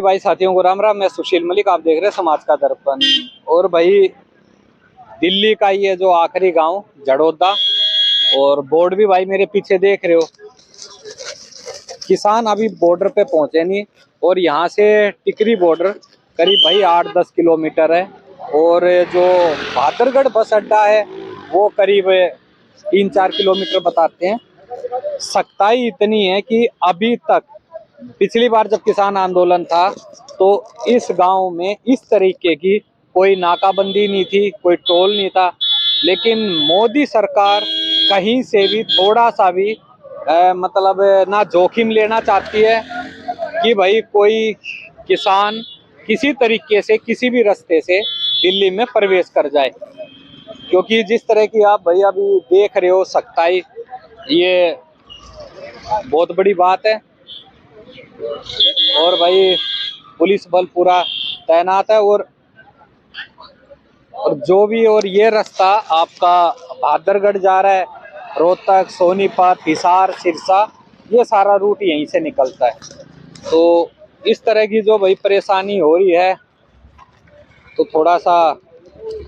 भाई साथियों को राम राम। मैं सुशील मलिक, आप देख रहे हैं समाज का दर्पण। और भाई दिल्ली का ये जो आखिरी गांव जड़ोदा, और बोर्ड भी भाई मेरे पीछे देख रहे हो। किसान अभी बॉर्डर पे पहुंचे नहीं, और यहाँ से टिकरी बॉर्डर करीब भाई 8-10 किलोमीटर है। और जो भादरगढ़ बस अड्डा है वो करीब 3-4 किलोमीटर बताते हैं। सख्ताई इतनी है कि अभी तक, पिछली बार जब किसान आंदोलन था तो इस गांव में इस तरीके की कोई नाकाबंदी नहीं थी, कोई टोल नहीं था। लेकिन मोदी सरकार कहीं से भी थोड़ा सा भी मतलब ना जोखिम लेना चाहती है कि भाई कोई किसान किसी तरीके से किसी भी रास्ते से दिल्ली में प्रवेश कर जाए। क्योंकि जिस तरह की आप भाई अभी देख रहे हो सख्ताई, ये बहुत बड़ी बात है। और भाई पुलिस बल पूरा तैनात है। और जो भी, और ये रास्ता आपका भादरगढ़ जा रहा है, रोहतक, सोनीपत, हिसार, सिरसा, ये सारा रूट यहीं से निकलता है। तो इस तरह की जो भाई परेशानी हो रही है, तो थोड़ा सा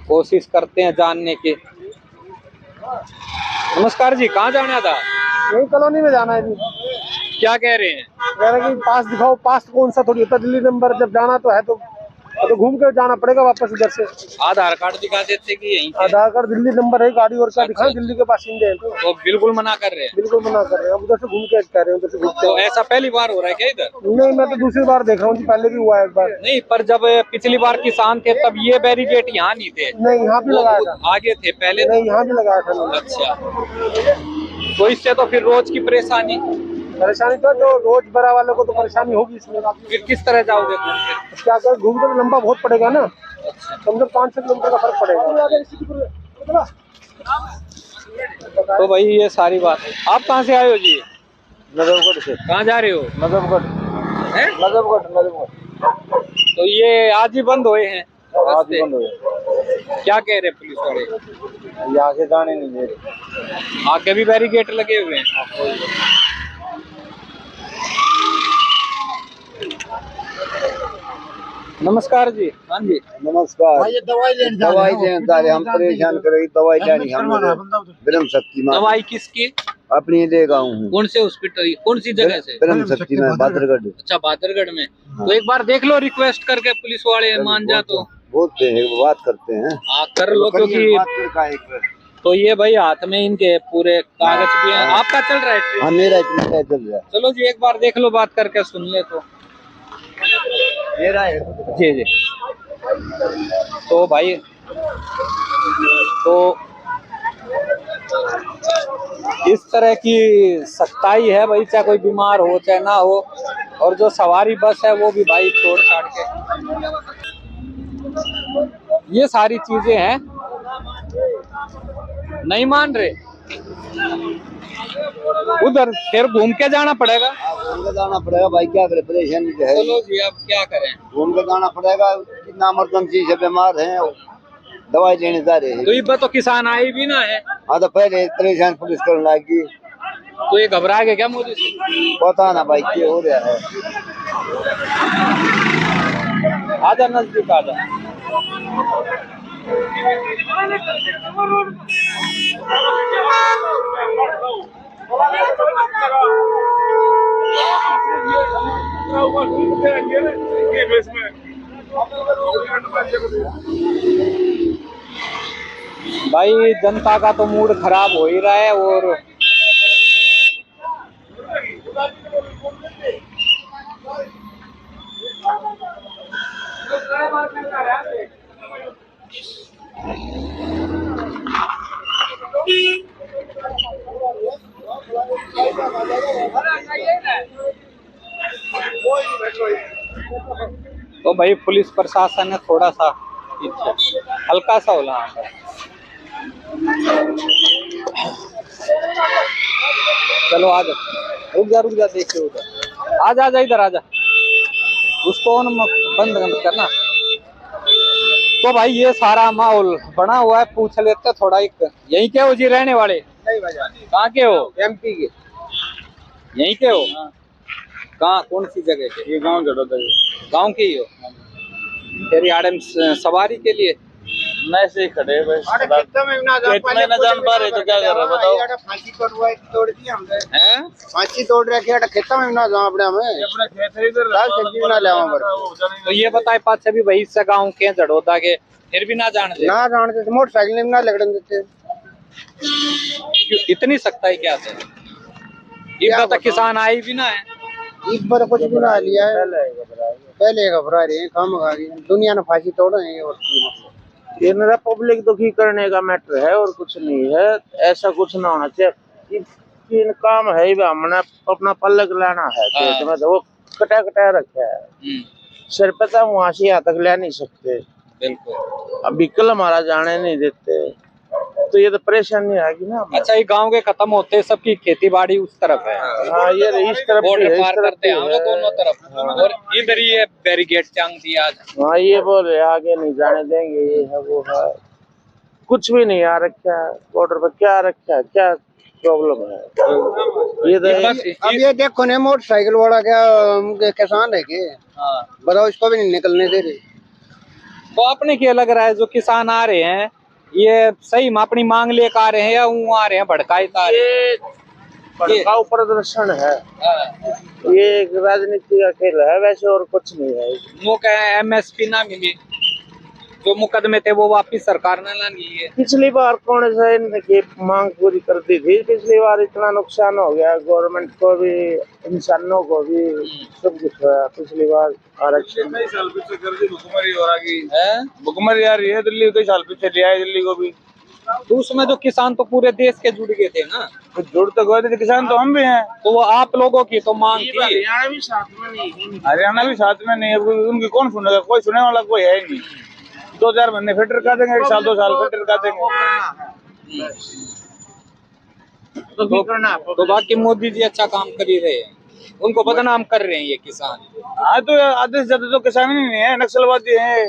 कोशिश करते हैं जानने की। नमस्कार जी, कहाँ जाना था? यही कॉलोनी में जाना है जी। क्या कह रहे हैं? कह रहे कि पास दिखाओ। पास कौन सा थोड़ी होता, दिल्ली नंबर जब जाना तो है तो घूम के जाना पड़ेगा वापस इधर से। आधार कार्ड दिखा देते कि यहीं से? आधार कार्ड, दिल्ली नंबर है, गाड़ी और क्या दिखाएं? दिल्ली के बाशिंदे हैं तो बिल्कुल मना कर रहे हैं। बिल्कुल मना कर रहे हैं। अब उधर से घूम के कह रहे हैं, उधर से घूमते तो ऐसा पहली बार हो रहा है क्या इधर? नहीं, मैं तो दूसरी बार देख रहा हूँ, पहले भी हुआ है एक बार। नहीं, पर जब पिछली बार किसान थे तब ये बैरिकेड यहाँ नहीं थे। नहीं, यहाँ भी लगाया था। आगे थे पहले? नहीं, यहाँ भी लगाया था। अच्छा, तो इससे तो फिर रोज की परेशानी तो जो रोज बरा वालों को तो परेशानी होगी इसमें। फिर किस तरह जाओगे घूम के? क्या कर, घूमते तो लंबा बहुत पड़ेगा ना। अच्छा, कम से कम 5-6 किलोमीटर का फर्क पड़ेगा। तो भाई ये सारी बात है। आप कहाँ से आए हो जी? नजफगढ़ से। कहाँ जा रहे हो? नजफगढ़। तो ये आज ही बंद हुए हैं? आज ही बंद हुए। क्या कह रहे पुलिस वाले? यहाँ से जाने नहीं दे रहे। आगे भी बैरिकेड लगे हुए हैं। नमस्कार जी। हाँ जी नमस्कार। दवाई लेने जा रहे, हम परेशान करेगी। दवाई लेनी हमारे ब्रह्म शक्ति में। दवाई किसकी? अपनी ले गया हूँ। कौन से हॉस्पिटल, कौन सी जगह से? ब्रह्म शक्ति में, भादरगढ़। अच्छा, भादरगढ़ में। तो एक बार देख लो, रिक्वेस्ट करके पुलिस वाले मान जा तो। बोलते हैं, बात करते हैं। हाँ, कर लो। क्योंकि तो ये भाई हाथ में इनके पूरे कागज भी हैं। आपका चल रहा है? हाँ, मेरा चल रहा है। चलो जी, एक बार देख लो, बात करके सुन ले तो। मेरा है जी। तो भाई, तो इस तरह की सख्ताई है भाई, चाहे कोई बीमार हो चाहे ना हो। और जो सवारी बस है वो भी भाई छोड़ छाड़ के, ये सारी चीजें हैं। नहीं मान रहे, उधर फिर घूम के जाना पड़ेगा। भाई, क्या करे, परेशानी है। चलो जी, अब क्या करें, घूम के जाना पड़ेगा। कितना इमरजेंसी से बीमार हैं, दवाई लेने जा रहे हैं। तो ये तो किसान आए भी ना है। हाँ, तो पहले परेशान पुलिस करने लगी। तो ये घबरा गए क्या मोदी से? पता ना भाई क्या हो रहा है। आजा नजदीक आजा। भाई जनता का तो मूड खराब हो ही रहा है। और तो भाई पुलिस प्रशासन ने थोड़ा सा हल्का सा होला। चलो आ जा, रुक जा, देख लो उधर। आजा इधर आजा, उसको बंद करना। तो भाई ये सारा माहौल बना हुआ है, पूछ लेते थोड़ा। एक यहीं के हो जी रहने वाले? नहीं भाई। कहाँ के हो? एमपी के। यहीं के हो? कहाँ, कौन सी जगह के? ये गांव जड़ोदा है। गांव के ही हो? तेरी आड़े सवारी के लिए? मैं से ही खड़े हैं बस। खेत में न जान पा रहे तो क्या कर रहे बताओ। फांसी तोड़ दी हमने, हैं? फांसी तोड़ रखी है, खेतों में ना जाओ अपने हमें, अपना खेत है इधर, लाल सब्जी ना ले आऊं तो ये बताए पाछे भी वही से गाँव के जड़ोदा के, फिर भी ना जान दे? ना जानते थे, मोटरसाइकिल में ना लगने देते। क्यों इतनी सख्ताई क्या है? ये बता किसान आई भी ना है? इस बार कुछ भी ना लिया है, पहले घबरा रहे हैं, काम खा रही है, दुनिया ने फांसी तोड़ रही है। और ये मेरा पब्लिक दुखी करने का मैटर है और कुछ नहीं है। ऐसा कुछ ना होना चाहिए कि काम है ही, हमने अपना पल्लक लेना है खेत में, तो वो कटा कटा रखा है सिर पे, तो वहां से यहाँ तक ले नहीं सकते। बिल्कुल। अब व्हीकल हमारा जाने नहीं देते, तो ये तो परेशानी आएगी ना हमें। अच्छा, ये गांव के खत्म होते सब की खेती बाड़ी उस तरफ है? हाँ, ये इस तरफ बॉर्डर भी है, पार इस तरफ करते भी हैं हम लोग है। दोनों तरफ। और इधर ही ये बैरिकेड चांग दिया आज। हाँ, ये बोले आगे नहीं जाने देंगे, ये है वो है, कुछ भी नहीं आ रखा है बॉर्डर पर। क्या रखा है, क्या प्रॉब्लम है ये तो। अब ये देखो ना, मोटरसाइकिल वाला क्या किसान है के, बताओ, इसको भी नहीं निकलने दे रहे। तो आपने क्या लग रहा है जो किसान आ रहे हैं, ये सही में अपनी मांग लेकर आ रहे हैं या ऊँ आ रहे हैं भड़काई आ रहे हैं? ये भड़काऊ प्रदर्शन है, ये एक राजनीति का खेल है वैसे, और कुछ नहीं है। वो कहे MSP ना मिली, जो मुकदमे थे वो वापिस सरकार ने ला लिए। पिछली बार कौन सा इनकी मांग पूरी कर दी थी? पिछली बार इतना नुकसान हो गया गवर्नमेंट को भी, इंसानों को भी, सब कुछ हुआ पिछली बार। आरक्षण कई साल पीछे कर दी भुखमरी हो रही है, भुखमरी आ रही है दिल्ली, कई साल पीछे लिया है दिल्ली को भी। तो उसमें जो किसान तो पूरे देश के जुड़ गए थे ना? तो जुड़ तो गए थे, किसान तो हम भी हैं। तो वो आप लोगों की तो मांग थी। हरियाणा भी साथ में नहीं है, हरियाणा भी साथ में नहीं है, उनकी कौन सुनेगा, कोई सुनने वाला कोई है ही नहीं। 2-4 महीने फिल्टर कर देंगे, 1 साल 2 साल फिल्टर कर देंगे। तो बाकी मोदी जी अच्छा काम कर ही रहे हैं, उनको बदनाम कर रहे हैं ये किसान। हाँ, तो आधे से ज्यादा तो किसान ही नहीं है, नक्सलवादी है।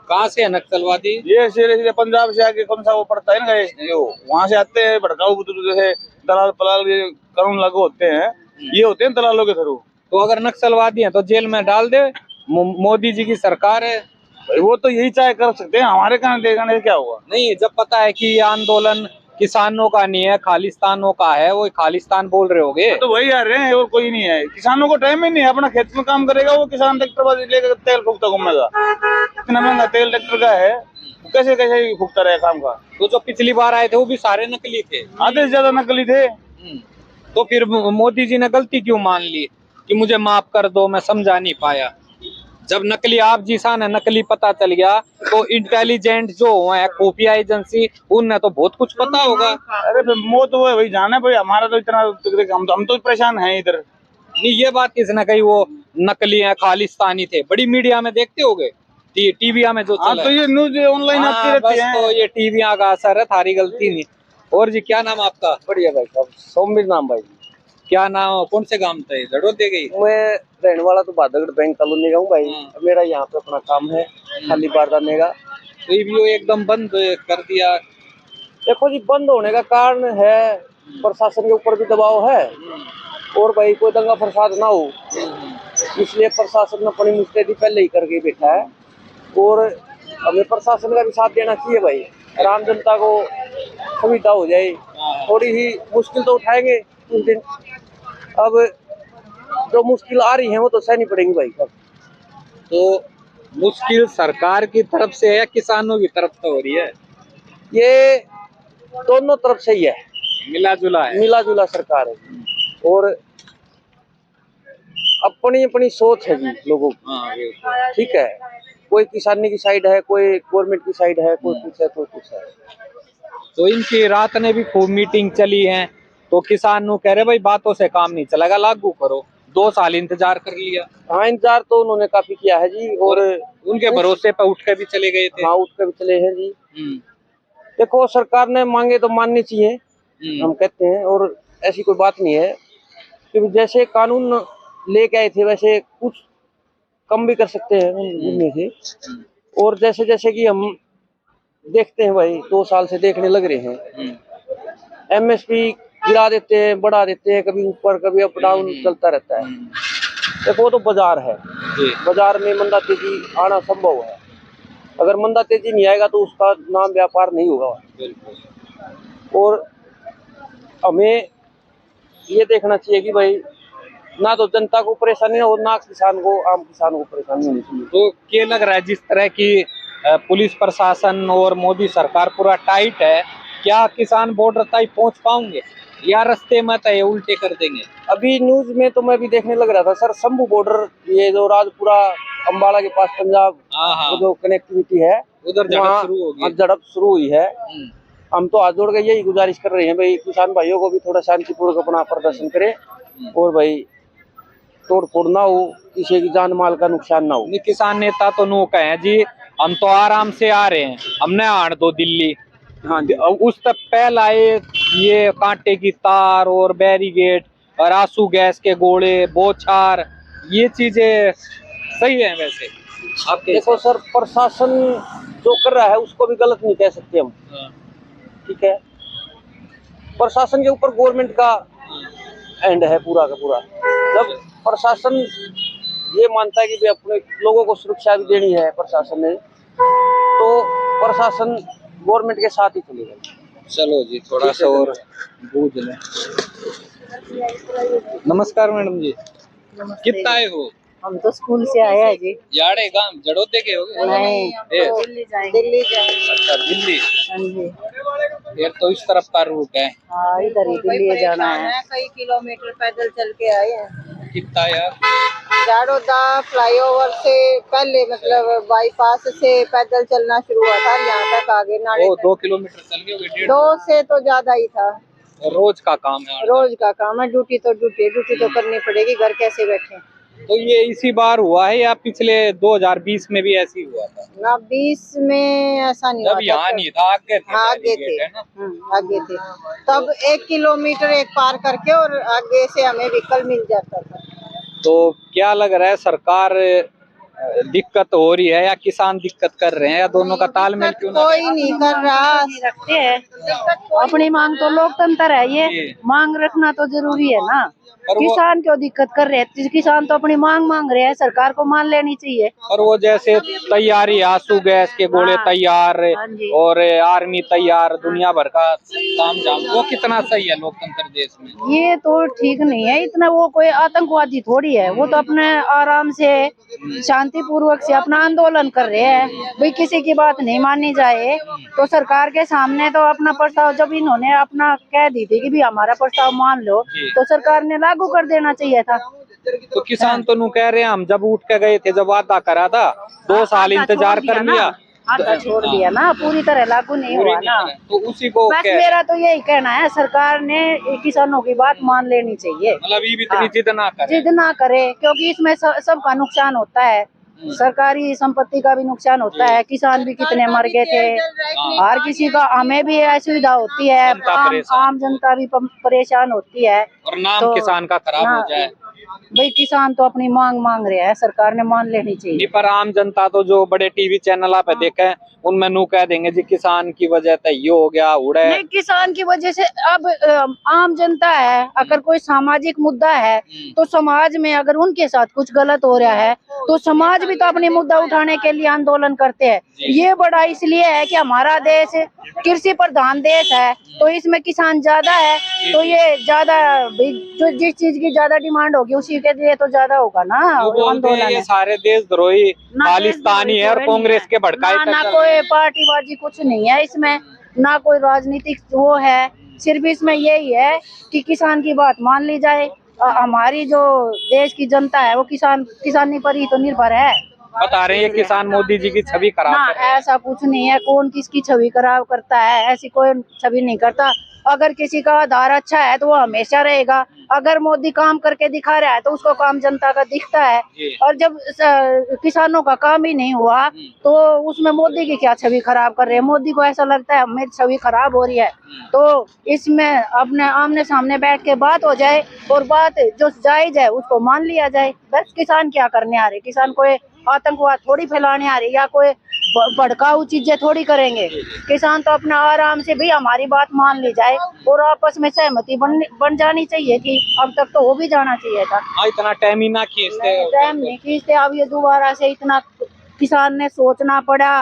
कहाँ से है नक्सलवादी? ये सीधे पंजाब से आके कौन सा वो पड़ता है ना, जो वहाँ से आते हैं भड़काऊ जैसे दलाल पलाल, ये कानून लागू होते हैं, ये होते हैं दलालों के थ्रू। तो अगर नक्सलवादी हैं तो जेल में डाल दे, मोदी जी की सरकार है। भाई वो तो यही चाहे कर सकते हैं, हमारे कहने देखने से क्या हुआ। नहीं, जब पता है कि ये आंदोलन किसानों का नहीं है, खालिस्तानों का है, वो खालिस्तान बोल रहे होगे। तो वही आ रहे हैं और कोई नहीं है। किसानों को टाइम ही नहीं है, अपना खेत में काम करेगा वो किसान, ट्रैक्टर लेकर तेल फूकता घूमेगा। इतना महंगा तेल ट्रैक्टर का है, कैसे कैसे फूकता रहे काम का। तो जो पिछली बार आए थे वो भी सारे नकली थे, आधे से ज्यादा नकली थे। तो फिर मोदी जी ने गलती क्यों मान ली कि मुझे माफ कर दो, मैं समझा नहीं पाया? जब नकली आप जिसान है, नकली पता चल गया, तो इंटेलिजेंट जो है खुफिया एजेंसी, उनने तो बहुत कुछ पता होगा। अरे वो तो वही जाने भाई, हमारा तो इतना हम तो परेशान हैं इधर। नहीं, ये बात किसने कही वो नकली है, खालिस्तानी थे? बड़ी मीडिया में देखते होगे, टीवी में जो चला तो ये न्यूज ऑनलाइन आती रहती है। तो ये टीवी का असर है, थारी गलती नहीं। और जी क्या नाम आपका? बढ़िया भाई साहब, सोमवीर नाम भाई। क्या नाम, कौन से गांव थे? जरूरत दे गई? मैं रहने वाला तो बादगढ़ बैंक कॉलोनी का हूँ भाई। मेरा यहाँ पे अपना काम है खाली बारदाने का। तो ये भी एकदम बंद कर दिया। देखो जी, बंद होने का कारण है प्रशासन के ऊपर भी दबाव है, और भाई कोई दंगा फसाद ना हो, इसलिए प्रशासन ने अपनी मुस्तैदी पहले ही करके बैठा है। और हमें प्रशासन का भी साथ देना चाहिए भाई, आम जनता को सुविधा हो जाए। थोड़ी ही मुश्किल तो उठाएंगे उस दिन, अब जो मुश्किल आ रही है वो तो सहनी पड़ेगी भाई साहब। तो मुश्किल सरकार की तरफ से है या किसानों की तरफ से हो रही है? ये दोनों तरफ से ही है, मिला जुला है, मिला जुला सरकार है। और अपनी अपनी सोच है जी लोगों की, ठीक है, कोई किसानी की साइड है, कोई गवर्नमेंट की साइड है, कोई कुछ है, कोई कुछ है। तो इनकी रात ने भी खूब मीटिंग चली है, तो किसान कह रहे भाई बातों से काम नहीं चलेगा, लागू करो। 2 साल इंतजार कर लिया। हाँ, इंतजार तो उन्होंने काफी किया है जी, और उनके भरोसे पे उठ के भी चले गए थे। हाँ, उठ के भी चले हैं जी। देखो, सरकार ने मांगे तो माननी चाहिए, हम कहते हैं, और ऐसी कोई बात नहीं है कि जैसे कानून लेके आए थे वैसे कुछ कम भी कर सकते हैं उनमें से। और जैसे जैसे कि हम देखते हैं भाई, 2 साल से देखने लग रहे हैं, MSP गिरा देते हैं, बढ़ा देते हैं, कभी ऊपर कभी अप डाउन चलता रहता है। देखो वो तो बाजार है, जी बाजार में मंदा तेजी आना संभव है। अगर मंदा तेजी नहीं आएगा तो उसका नाम व्यापार नहीं होगा। बिल्कुल। और हमें ये देखना चाहिए कि भाई ना तो जनता को परेशानी हो, ना किसान को, आम किसान को परेशानी होनी चाहिए। तो क्या लग रहा है जिस तरह की पुलिस प्रशासन और मोदी सरकार पूरा टाइट है, क्या किसान बॉर्डर तक पहुंच पाएंगे या रास्ते में तय उल्टे कर देंगे? अभी न्यूज में तो मैं भी देखने लग रहा था सर, शंभू बॉर्डर, ये जो राजपुरा अम्बाला के पास पंजाब हाँ वो जो कनेक्टिविटी है, उधर झड़प शुरू हो गई। झड़प शुरू हुई है। हम तो हाथ जोड़ के यही गुजारिश कर रहे हैं भाई, किसान भाइयों को भी थोड़ा शांतिपूर्वक अपना प्रदर्शन करे और भाई तोड़ फोड़ ना हो, किसी की जान माल का नुकसान ना हो। नहीं, किसान नेता तो नो कहे जी हम तो आराम से आ रहे हैं, हमने आड़ दो दिल्ली। हाँ जी। उस तक पहले आए ये कांटे की तार और बैरिगेड और आंसू गैस के गोले, बोछार, ये चीजें सही है वैसे आपके? देखो सर, प्रशासन जो कर रहा है उसको भी गलत नहीं कह सकते हम, ठीक है। प्रशासन के ऊपर गवर्नमेंट का एंड है पूरा का पूरा। जब प्रशासन ये मानता है कि भाई अपने लोगों को सुरक्षा भी देनी है प्रशासन ने, तो प्रशासन गवर्नमेंट के साथ ही चलेगा। चलो जी, थोड़ा सा और बूझ लें। नमस्कार मैडम जी, कितना आए हो? हम तो स्कूल से आए हैं जी। याड़े गांव जड़ोते के हो गए? नहीं, दिल्ली जाएंगे। अच्छा दिल्ली, हाँ जी। ये तो इस तरफ का रूट है। हाँ, इधर ही दिल्ली जाना है। कई किलोमीटर पैदल चल के आए हैं। कितना यार? जाड़ोदा फ्लाईओवर से पहले, मतलब बाईपास से पैदल चलना शुरू हुआ था, यहाँ तक आगे नाले ओ 2 किलोमीटर चल गए होगे, 1.5। 2 से तो ज्यादा ही था। रोज का काम है। रोज का काम है, ड्यूटी तो करनी पड़ेगी, घर कैसे बैठे। तो ये इसी बार हुआ है या पिछले 2020 में भी ऐसी हुआ था? ना 20 में ऐसा नहीं जब हुआ यहाँ था। नहीं था, आगे थे। आगे थे, है ना? आगे थे। तब 1 किलोमीटर एक पार करके और आगे से हमें व्हीकल मिल जाता था। तो क्या लग रहा है, सरकार दिक्कत हो रही है या किसान दिक्कत कर रहे हैं, या दोनों का तालमेल क्यों ना? कोई नहीं कर रहा। रखते हैं अपनी मांग, तो लोकतंत्र है ये, मांग रखना तो जरूरी है ना। किसान क्यों दिक्कत कर रहे हैं? किसान तो अपनी मांग मांग रहे हैं, सरकार को मान लेनी चाहिए। और वो जैसे तैयारी, आंसू गैस के गोले तैयार और आर्मी तैयार, दुनिया भर का काम जाम, वो कितना सही है लोकतंत्र देश में? ये तो ठीक नहीं है इतना। वो कोई आतंकवादी थोड़ी है, वो तो अपने आराम से शांतिपूर्वक से अपना आंदोलन कर रहे हैं। भाई किसी की बात नहीं मानी जाए तो सरकार के सामने तो अपना प्रस्ताव, जब इन्होंने अपना कह दी थी कि भी हमारा प्रस्ताव मान लो, तो सरकार ने लागू कर देना चाहिए था। तो किसान तो नु कह रहे हैं, हम जब उठ के गए थे, जब वादा करा था 2 साल इंतजार कर लिया, आधा छोड़ दिया ना, पूरी तरह लागू नहीं हुआ ना। तो उसी को बस मेरा तो यही कहना है, सरकार ने किसानों की बात मान लेनी चाहिए। मतलब ये भी इतनी जिद ना करे। जिद ना करे, क्योंकि इसमें सबका नुकसान होता है। सरकारी संपत्ति का भी नुकसान होता है, किसान भी कितने मर गए थे। हर किसी का, हमें भी असुविधा होती है, आम जनता भी परेशान होती है। और नाम किसान का खराब हो जाए। भाई किसान तो अपनी मांग मांग रहे हैं, सरकार ने मान लेनी चाहिए। नहीं, पर आम जनता तो जो बड़े टीवी चैनल आप देखे, उनमें नू कह देंगे जी किसान की वजह से ये हो गया, उड़े। नहीं, किसान की वजह से अब आम जनता है, अगर कोई सामाजिक मुद्दा है तो समाज में अगर उनके साथ कुछ गलत हो रहा है तो समाज भी तो अपनी मुद्दा उठाने के लिए आंदोलन करते हैं। ये बड़ा इसलिए है कि हमारा देश कृषि प्रधान देश है, तो इसमें किसान ज्यादा है, तो ये ज्यादा, जो जिस चीज की ज्यादा डिमांड होगी उसी के लिए तो ज्यादा होगा ना आंदोलन। ये सारे देशद्रोही खालिस्तानी है और कांग्रेस के भड़काए। ना कोई पार्टीबाजी कुछ नहीं है इसमें, ना कोई राजनीतिक वो है, सिर्फ इसमें यही है कि किसान की बात मान ली जाए। हमारी जो देश की जनता है वो किसानी पर ही तो निर्भर है। बता रहे हैं ये किसान मोदी जी की छवि खराब ना, कर रहे हैं। ऐसा कुछ नहीं है, कौन किसकी छवि खराब करता है, ऐसी कोई छवि नहीं करता। अगर किसी का आधार अच्छा है तो वो हमेशा रहेगा। अगर मोदी काम करके दिखा रहा है तो उसको काम जनता का दिखता है, और जब किसानों का काम ही नहीं हुआ तो उसमें मोदी की क्या छवि खराब कर रहे हैं। मोदी को ऐसा लगता है मेरी छवि खराब हो रही है, तो इसमें अपने आमने सामने बैठ के बात हो जाए और बात जो जायज है उसको मान लिया जाए। बस किसान क्या करने आ रहे, किसान कोई आतंकवाद थोड़ी फैलाने आ रही या कोई भड़काऊ चीजें थोड़ी करेंगे। किसान तो अपना आराम से भी हमारी बात मान ली जाए और आपस में सहमति बन जानी चाहिए थी। अब तक तो हो भी जाना चाहिए था। इतना टाइम ही ना खींचते। टाइम नहीं खींचते। अब ये दोबारा से इतना किसान ने सोचना पड़ा,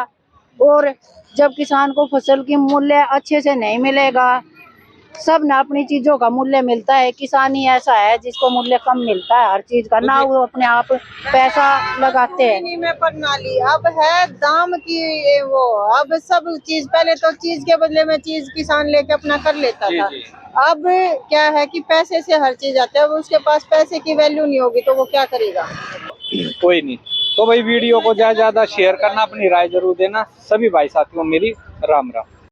और जब किसान को फसल की मूल्य अच्छे से नहीं मिलेगा, सब ना अपनी चीजों का मूल्य मिलता है, किसान ही ऐसा है जिसको मूल्य कम मिलता है हर चीज का, ना वो अपने आप पैसा लगाते हैं। में प्रणाली अब है दाम की ये वो, अब सब चीज, पहले तो चीज के बदले में चीज किसान लेके अपना कर लेता था। अब क्या है कि पैसे से हर चीज आता है, अब उसके पास पैसे की वैल्यू नहीं होगी तो वो क्या करेगा। कोई नहीं। तो भाई वीडियो को ज्यादा शेयर करना, अपनी राय जरूर देना। सभी भाई साथियों मेरी राम राम।